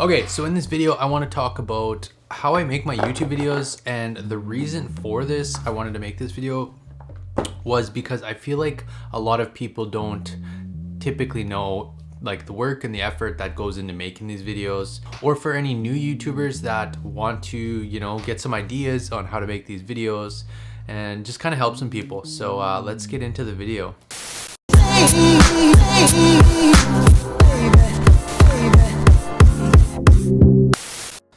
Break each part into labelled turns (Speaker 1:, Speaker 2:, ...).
Speaker 1: Okay, so in this video, I want to talk about how I make my YouTube videos, and the reason for this, I wanted to make this video was because I feel like a lot of people don't typically know like the work and the effort that goes into making these videos, or for any new YouTubers that want to, you know, get some ideas on how to make these videos and just kind of help some people. So let's get into the video.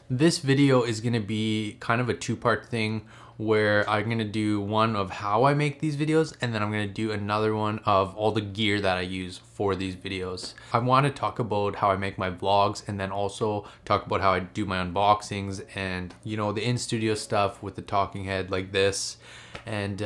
Speaker 1: This video is going to be kind of a two-part thing where I'm going to do one of how I make these videos, and then I'm going to do another one of all the gear that I use for these videos. I want to talk about how I make my vlogs, and then also talk about how I do my unboxings and, you know, the in-studio stuff with the talking head like this. And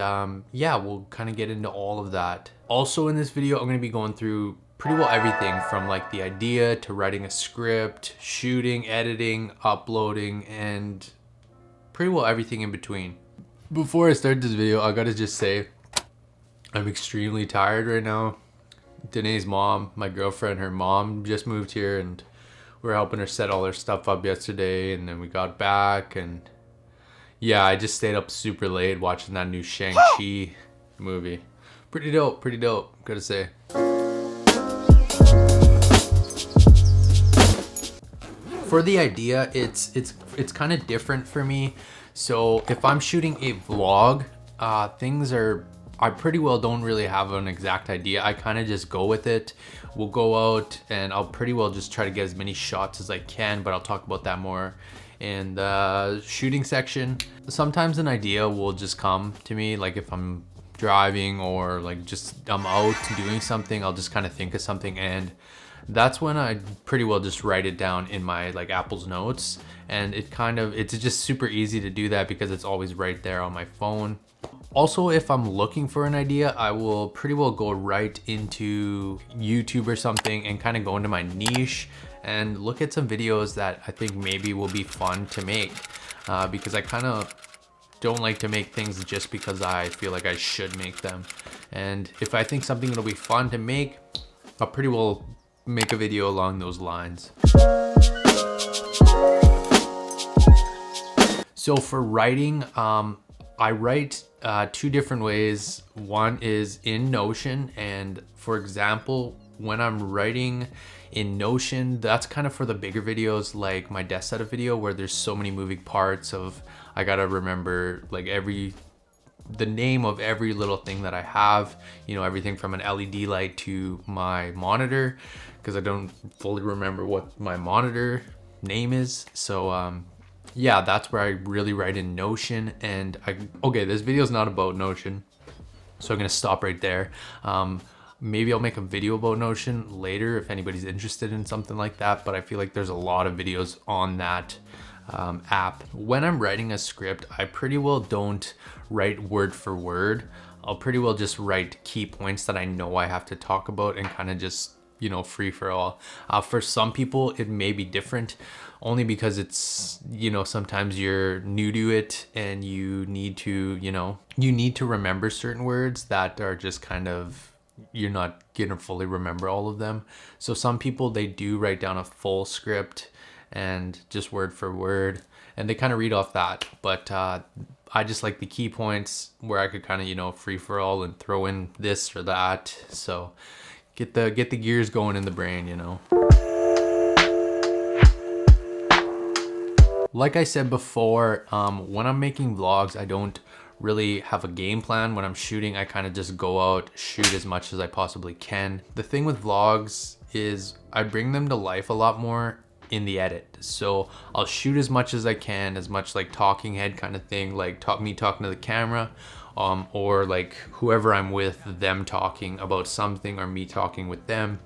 Speaker 1: yeah, we'll kind of get into all of that. Also in this video, I'm going to be going through pretty well everything from like the idea to writing a script, shooting, editing, uploading, and pretty well everything in between. Before I start this video, I gotta just say I'm extremely tired right now. Danae's mom, my girlfriend, her mom just moved here, and we're helping her set all her stuff up yesterday, and then we got back, and yeah, I just stayed up super late watching that new Shang-Chi movie. Pretty dope, gotta say. For the idea, it's kind of different for me. So if I'm shooting a vlog, I pretty well don't really have an exact idea. I kind of just go with it. We'll go out and I'll pretty well just try to get as many shots as I can, but I'll talk about that more in the shooting section. Sometimes an idea will just come to me, like if I'm driving or like just I'm out doing something, I'll just kind of think of something, and that's when I pretty well just write it down in my like Apple's notes. And it's just super easy to do that because it's always right there on my phone. Also, if I'm looking for an idea, I will pretty well go right into YouTube or something and kind of go into my niche and look at some videos that I think maybe will be fun to make, because I kind of don't like to make things just because I feel like I should make them. And if I think something will be fun to make, I'll pretty well make a video along those lines. So for writing, I write two different ways. One is in Notion, and for example, when I'm writing in Notion, that's kind of for the bigger videos, like my desk setup video where there's so many moving parts of I gotta remember like the name of every little thing that I have, you know, everything from an LED light to my monitor, because I don't fully remember what my monitor name is. So yeah, that's where I really write in Notion. And okay, this video is not about Notion, so I'm gonna stop right there. Maybe I'll make a video about Notion later if anybody's interested in something like that, but I feel like there's a lot of videos on that app. When I'm writing a script, I pretty well don't write word for word. I'll pretty well just write key points that I know I have to talk about and kind of just, you know, free for all. For some people, it may be different, only because it's, you know, sometimes you're new to it and you need to, you know, you need to remember certain words that are just kind of, you're not gonna fully remember all of them. So some people, they do write down a full script and just word for word, and they kind of read off that. But I just like the key points where I could kind of, you know, free for all and throw in this or that. So get the gears going in the brain, you know. Like I said before, when I'm making vlogs, I don't really have a game plan. When I'm shooting, I kind of just go out, shoot as much as I possibly can. The thing with vlogs is I bring them to life a lot more in the edit. So I'll shoot as much as I can, as much like talking head kind of thing, like me talking to the camera, or like whoever I'm with, them talking about something or me talking with them.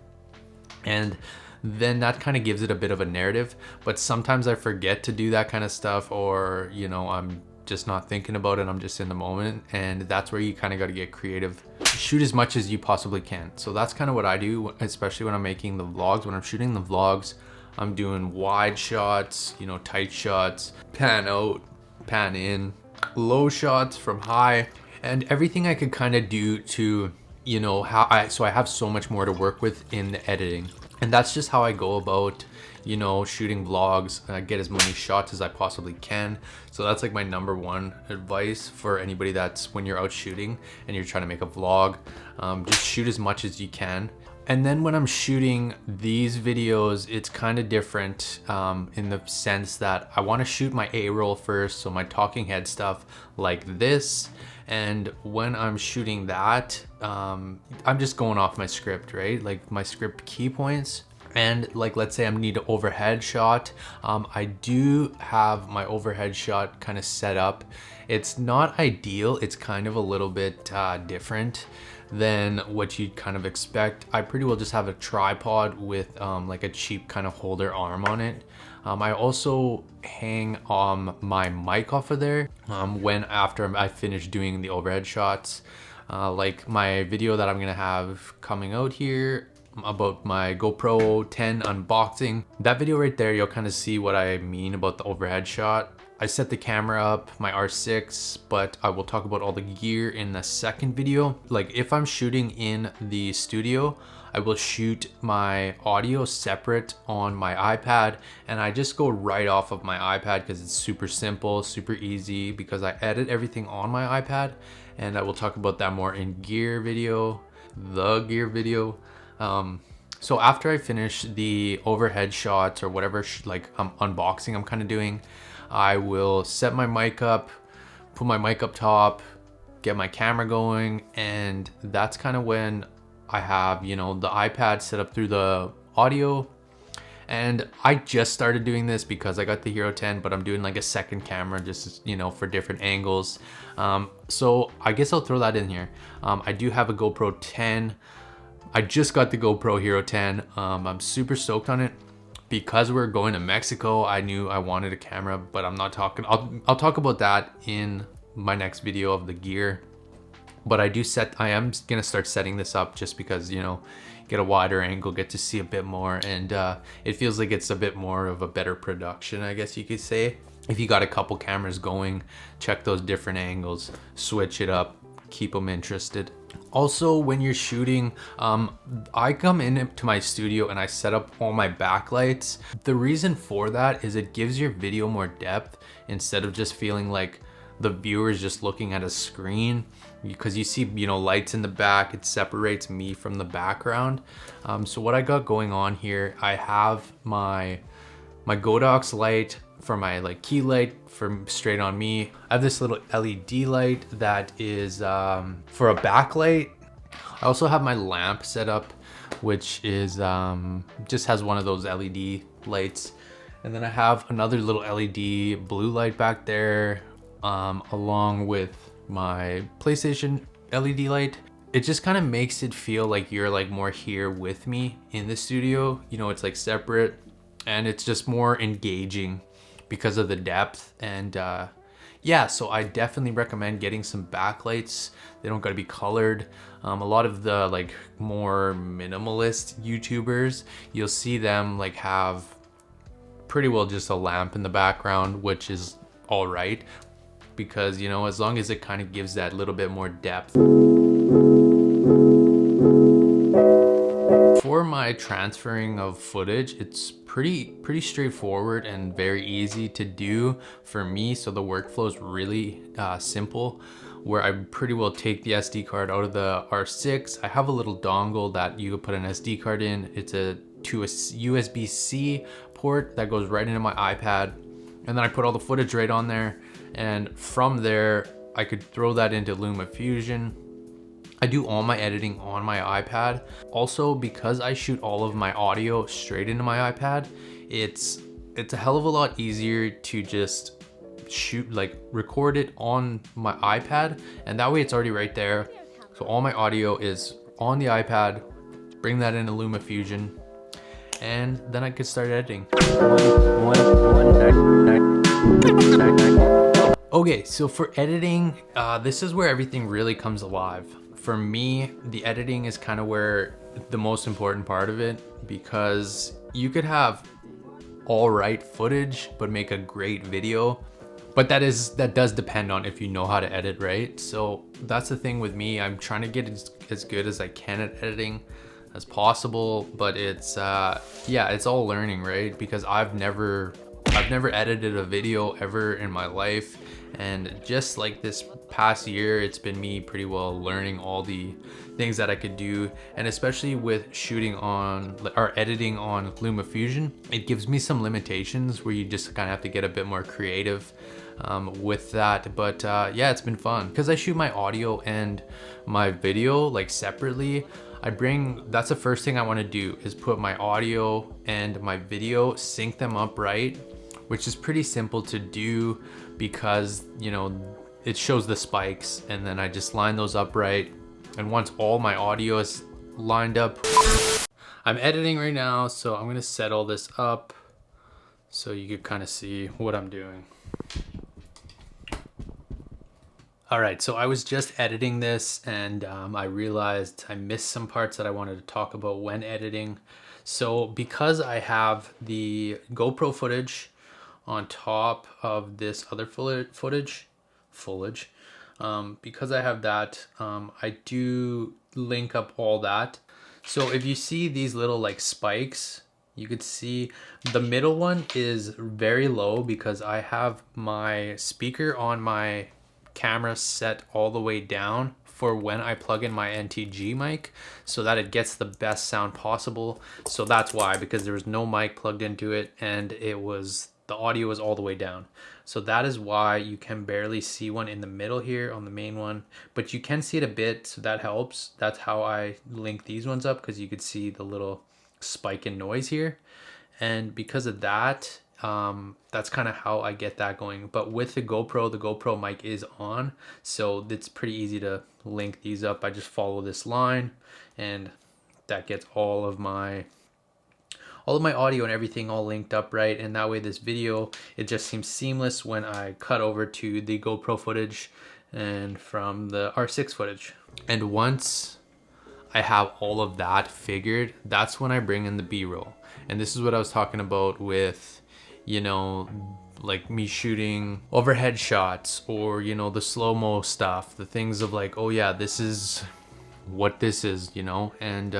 Speaker 1: And then that kind of gives it a bit of a narrative. But sometimes I forget to do that kind of stuff, or, you know, I'm just not thinking about it, I'm just in the moment, and that's where you kind of got to get creative. Shoot as much as you possibly can. So that's kind of what I do, especially when I'm making the vlogs. When I'm shooting the vlogs, I'm doing wide shots, you know, tight shots, pan out, pan in, low shots from high, and everything I could kind of do to, you know, so I have so much more to work with in the editing. And that's just how I go about, you know, shooting vlogs, get as many shots as I possibly can. So that's like my number one advice for anybody that's when you're out shooting and you're trying to make a vlog, just shoot as much as you can. And then when I'm shooting these videos, it's kind of different in the sense that I want to shoot my A-roll first, so my talking head stuff like this. And when I'm shooting that, I'm just going off my script, right? Like my script key points. And like, let's say I need an overhead shot. I do have my overhead shot kind of set up. It's not ideal. It's kind of a little bit different than what you'd kind of expect. I pretty well just have a tripod with like a cheap kind of holder arm on it. I also hang my mic off of there after I finish doing the overhead shots. Like my video that I'm gonna have coming out here about my GoPro 10 unboxing. That video right there, you'll kind of see what I mean about the overhead shot. I set the camera up, my R6, but I will talk about all the gear in the second video. Like if I'm shooting in the studio, I will shoot my audio separate on my iPad, and I just go right off of my iPad because it's super simple, super easy, because I edit everything on my iPad, and I will talk about that more in the gear video. So after I finish the overhead shots or whatever unboxing I'm kind of doing, I will set my mic up, put my mic up top, get my camera going, and that's kind of when I have, you know, the iPad set up through the audio. And I just started doing this because I got the Hero 10, but I'm doing like a second camera just, you know, for different angles. So I guess I'll throw that in here. I do have a GoPro 10. I just got the GoPro Hero 10. I'm super stoked on it. Because we're going to Mexico, I knew I wanted a camera, but I'm not talking, I'll talk about that in my next video of the gear. But I am gonna start setting this up just because, you know, get a wider angle, get to see a bit more, and it feels like it's a bit more of a better production, I guess you could say. If you got a couple cameras going, check those different angles, switch it up, keep them interested. Also, when you're shooting, I come into my studio and I set up all my backlights. The reason for that is it gives your video more depth instead of just feeling like the viewer is just looking at a screen, because you see, you know, lights in the back. It separates me from the background. So what I got going on here, I have my Godox light for my like key light from straight on me. I have this little LED light that is for a backlight. I also have my lamp set up, which is just has one of those LED lights. And then I have another little LED blue light back there, along with my PlayStation LED light. It just kind of makes it feel like you're like more here with me in the studio. You know, it's like separate and it's just more engaging because of the depth. And yeah, so I definitely recommend getting some backlights. They don't gotta be colored. A lot of the like more minimalist YouTubers, you'll see them like have pretty well just a lamp in the background, which is all right, because, you know, as long as it kind of gives that little bit more depth. For my transferring of footage, it's pretty straightforward and very easy to do for me. So the workflow is really simple, where I pretty well take the SD card out of the R6. I have a little dongle that you could put an SD card in. It's to a USB-C port that goes right into my iPad. And then I put all the footage right on there. And from there, I could throw that into LumaFusion. I do all my editing on my iPad. Also, because I shoot all of my audio straight into my iPad, it's a hell of a lot easier to just shoot, like record it on my iPad, and that way it's already right there. So all my audio is on the iPad, bring that into LumaFusion, and then I could start editing. Okay, so for editing, this is where everything really comes alive. For me, the editing is kind of where the most important part of it, because you could have all right footage but make a great video, but that does depend on if you know how to edit, right? So that's the thing with me. I'm trying to get as good as I can at editing. as possible, but it's yeah, it's all learning, right? Because I've never edited a video ever in my life, and just like this past year, it's been me pretty well learning all the things that I could do. And especially with shooting on or editing on LumaFusion, it gives me some limitations where you just kind of have to get a bit more creative with that. But yeah, it's been fun because I shoot my audio and my video like separately. That's the first thing I want to do, is put my audio and my video, sync them up right, which is pretty simple to do because, you know, it shows the spikes, and then I just line those up right. And once all my audio is lined up, I'm editing right now, so I'm gonna set all this up so you could kind of see what I'm doing. All right, so I was just editing this, and I realized I missed some parts that I wanted to talk about when editing. So because I have the GoPro footage on top of this other footage, because I have that, I do link up all that. So if you see these little like spikes, you could see the middle one is very low because I have my speaker on my camera set all the way down for when I plug in my NTG mic so that it gets the best sound possible. So that's why, because there was no mic plugged into it, and the audio was all the way down. So that is why you can barely see one in the middle here on the main one, but you can see it a bit, so that helps. That's how I link these ones up, because you could see the little spike in noise here. And because of that, that's kind of how I get that going. But with the GoPro mic is on, so it's pretty easy to link these up. I just follow this line, and that gets all of my audio and everything all linked up right. And that way this video, it just seems seamless when I cut over to the GoPro footage and from the R6 footage. And once I have all of that figured, that's when I bring in the B-roll. And this is what I was talking about with, you know, like me shooting overhead shots, or, you know, the slow-mo stuff, the things of like, oh yeah, this is what this is, you know. And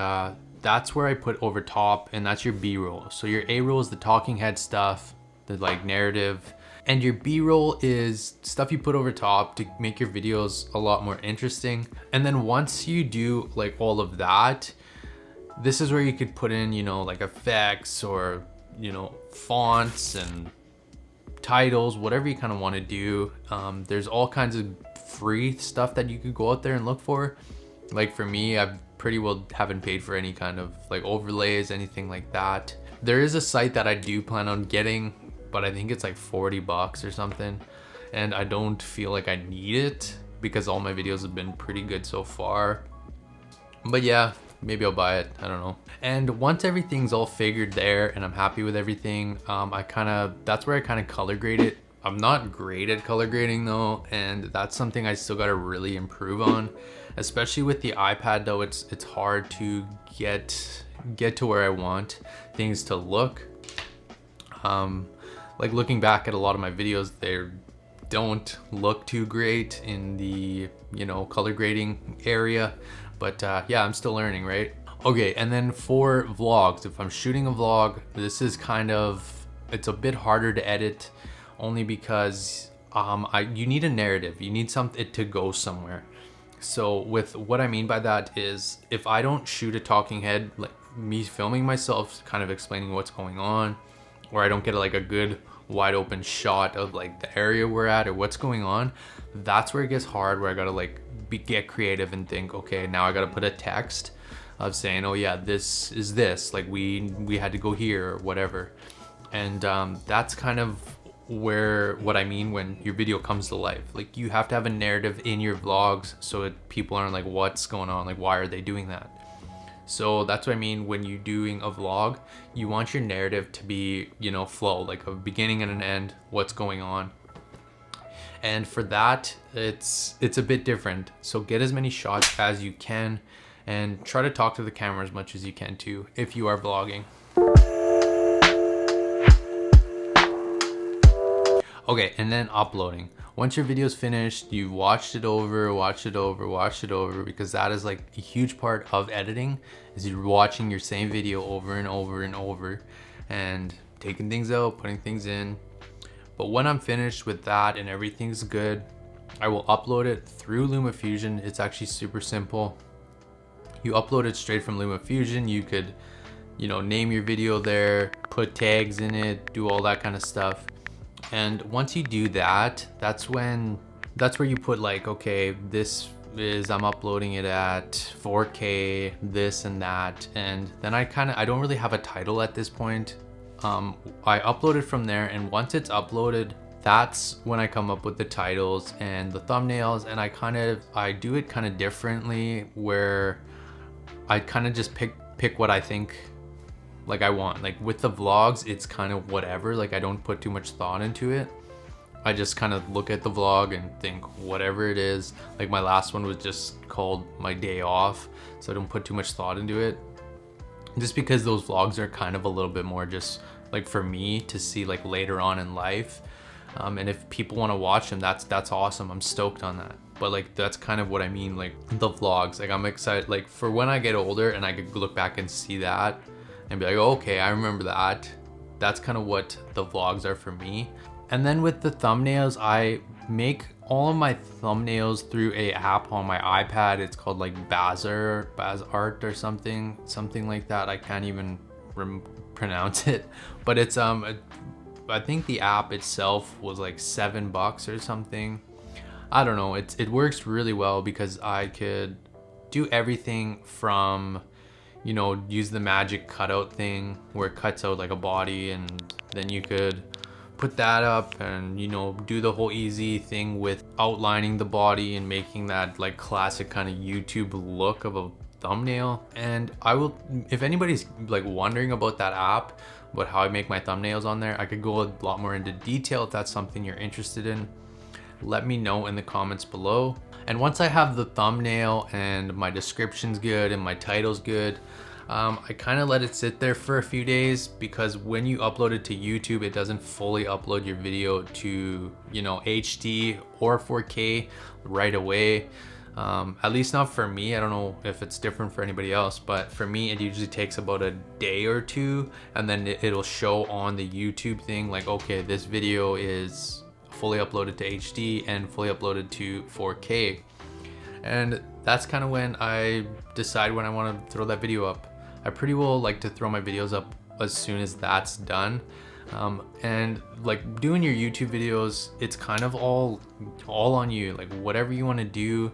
Speaker 1: that's where I put over top, and that's your B-roll. So your A-roll is the talking head stuff, the like narrative, and your B-roll is stuff you put over top to make your videos a lot more interesting. And then once you do like all of that, this is where you could put in, you know, like effects, or, you know, fonts and titles, whatever you kind of want to do. There's all kinds of free stuff that you could go out there and look for. Like for me, I pretty well haven't paid for any kind of like overlays, anything like that. There is a site that I do plan on getting, but I think it's like 40 bucks or something, and I don't feel like I need it because all my videos have been pretty good so far. But yeah, maybe I'll buy it, I don't know. And once everything's all figured there and I'm happy with everything, that's where I kind of color grade it. I'm not great at color grading though, and that's something I still gotta really improve on. Especially with the iPad though, it's hard to get to where I want things to look. Like looking back at a lot of my videos, they don't look too great in the, you know, color grading area. But yeah, I'm still learning, right? Okay, and then for vlogs, if I'm shooting a vlog, this is it's a bit harder to edit, only because you need a narrative. You need something to go somewhere. So with what I mean by that is, if I don't shoot a talking head, like me filming myself kind of explaining what's going on, or I don't get like a good wide open shot of like the area we're at or what's going on, that's where it gets hard, where I gotta like get creative and think, okay, now I gotta put a text of saying, oh yeah, this is this, like we had to go here or whatever. And that's kind of what I mean when your video comes to life. Like you have to have a narrative in your vlogs so people aren't like, what's going on, like why are they doing that? So that's what I mean when you're doing a vlog. You want your narrative to be, you know, flow, like a beginning and an end, what's going on. And for that, it's a bit different. So get as many shots as you can, and try to talk to the camera as much as you can too if you are vlogging. Okay, and then uploading. Once your video's finished, you've watched it over, because that is like a huge part of editing, is you're watching your same video over and over and over and taking things out, putting things in. But when I'm finished with that and everything's good, I will upload it through LumaFusion. It's actually super simple. You upload it straight from LumaFusion. You could, you know, name your video there, put tags in it, do all that kind of stuff. And once you do that, that's where you put like, okay, I'm uploading it at 4K, this and that. And then I don't really have a title at this point. I upload it from there, and once it's uploaded, that's when I come up with the titles and the thumbnails. And I do it kind of differently, where I kind of just pick what I think like I want. Like with the vlogs, it's kind of whatever, like I don't put too much thought into it. I just kind of look at the vlog and think whatever it is. Like my last one was just called My Day Off, so I don't put too much thought into it, just because those vlogs are kind of a little bit more just like for me to see like later on in life. And if people want to watch them, that's awesome. I'm stoked on that. But like that's kind of what I mean, like the vlogs. Like I'm excited like for when I get older and I could look back and see that and be like, oh, okay, I remember that. That's kind of what the vlogs are for me. And then with the thumbnails, I make all of my thumbnails through a app on my iPad. It's called like Bazart or something like that. I can't even pronounce it, but it's I think the app itself was like $7 or something. I don't know. It works really well because I could do everything from, you know, use the magic cutout thing where it cuts out like a body, and then you could put that up and, you know, do the whole easy thing with outlining the body and making that like classic kind of YouTube look of a thumbnail. And I will, if anybody's like wondering about that app, about how I make my thumbnails on there, I could go a lot more into detail. If that's something you're interested in, let me know in the comments below. And once I have the thumbnail and my description's good and my title's good, I kind of let it sit there for a few days, because when you upload it to YouTube, it doesn't fully upload your video to, you know, HD or 4K right away. At least not for me. I don't know if it's different for anybody else, but for me, it usually takes about a day or two, and then it'll show on the YouTube thing like, okay, this video is fully uploaded to HD and fully uploaded to 4K. And that's kind of when I decide when I want to throw that video up. I pretty well like to throw my videos up as soon as that's done. And like doing your YouTube videos, it's kind of all on you, like whatever you want to do.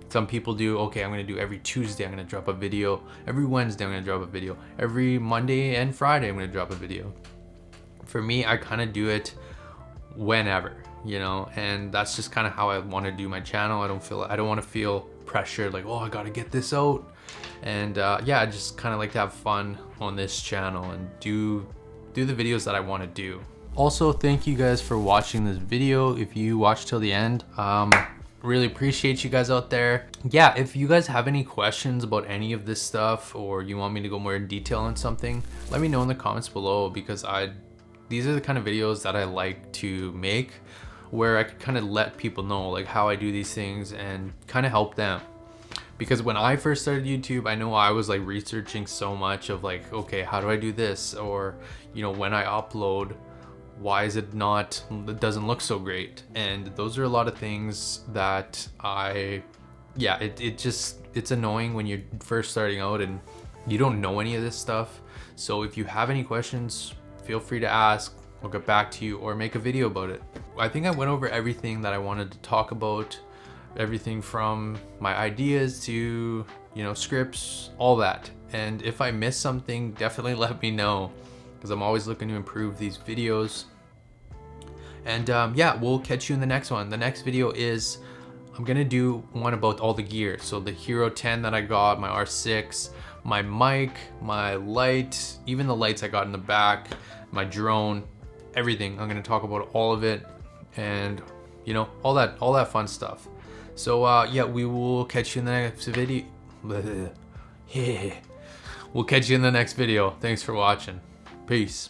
Speaker 1: Some people do, okay, I'm going to do every Tuesday, I'm going to drop a video. Every Wednesday, I'm going to drop a video. Every Monday and Friday, I'm going to drop a video. For me, I kind of do it whenever, you know, and that's just kind of how I want to do my channel. I don't want to feel pressured, like, oh, I got to get this out. And yeah, I just kind of like to have fun on this channel and do the videos that I want to do. Also, thank you guys for watching this video. If you watched till the end, really appreciate you guys out there. Yeah, if you guys have any questions about any of this stuff, or you want me to go more in detail on something, let me know in the comments below, because these are the kind of videos that I like to make, where I could kind of let people know like how I do these things and kind of help them. Because when I first started YouTube, I know I was like researching so much of like, okay, how do I do this? Or, you know, when I upload, why is it doesn't look so great? And those are a lot of things that it's annoying when you're first starting out and you don't know any of this stuff. So if you have any questions, feel free to ask. I'll get back to you or make a video about it. I think I went over everything that I wanted to talk about. Everything from my ideas to, you know, scripts, all that. And if I miss something, definitely let me know, because I'm always looking to improve these videos. And yeah, we'll catch you in the next one. The next video is, I'm gonna do one about all the gear. So the Hero 10 that I got, my R6, my mic, my light, even the lights I got in the back, my drone, everything. I'm gonna talk about all of it, and you know, all that fun stuff. So yeah, we will catch you in the next video. We'll catch you in the next video. Thanks for watching. Peace.